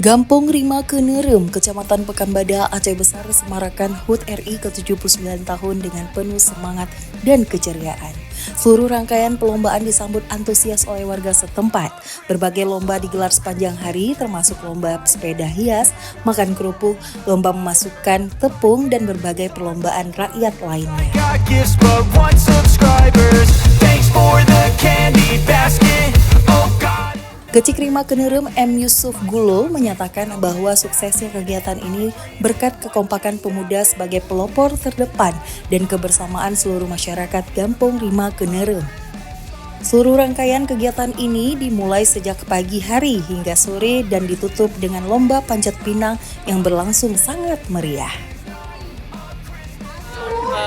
Gampong Rima Kenerem, Kecamatan Pekanbadak, Aceh Besar semarakan HUT RI ke-79 tahun dengan penuh semangat dan keceriaan. Seluruh rangkaian perlombaan disambut antusias oleh warga setempat. Berbagai lomba digelar sepanjang hari, termasuk lomba sepeda hias, makan kerupuk, lomba memasukkan tepung, dan berbagai perlombaan rakyat lainnya. Kecik Rima Kenerem M. Yusuf Gulo menyatakan bahwa suksesnya kegiatan ini berkat kekompakan pemuda sebagai pelopor terdepan dan kebersamaan seluruh masyarakat Gampong Rima Kenerem. Seluruh rangkaian kegiatan ini dimulai sejak pagi hari hingga sore dan ditutup dengan lomba panjat pinang yang berlangsung sangat meriah.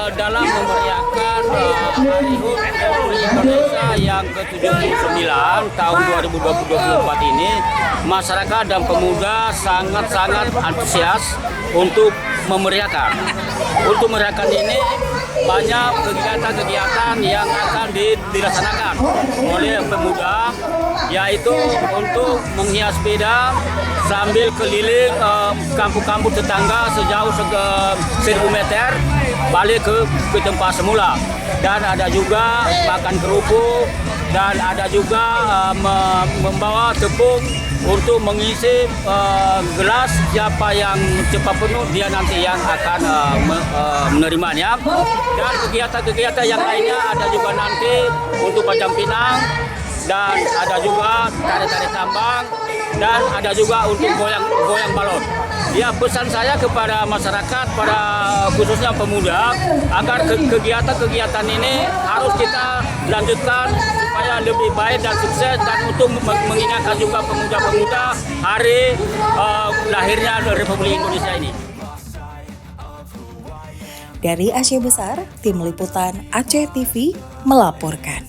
Dalam memeriahkan Hari HUT Republik Indonesia yang ke-79 tahun 2024 ini, masyarakat dan pemuda sangat-sangat antusias untuk memeriahkan. Untuk meriahkan ini banyak kegiatan-kegiatan yang akan dilaksanakan oleh pemuda, yaitu untuk menghias sepeda sambil keliling kampung-kampung tetangga sejauh 1000 meter balik ke tempat semula. Dan ada juga makan kerupuk, dan ada juga membawa tepung untuk mengisi gelas. Siapa yang cepat penuh, dia nanti yang akan menerimanya. Dan kegiatan-kegiatan yang lainnya ada juga nanti untuk panjat pinang, dan ada juga tari-tari tambang, dan ada juga untuk goyang balon. Ya, pesan saya kepada masyarakat, khususnya pemuda, agar kegiatan-kegiatan ini harus kita lanjutkan supaya lebih baik dan sukses, dan untuk mengingatkan juga pemuda-pemuda hari lahirnya Republik Indonesia ini. Dari Aceh Besar, Tim Liputan Aceh TV melaporkan.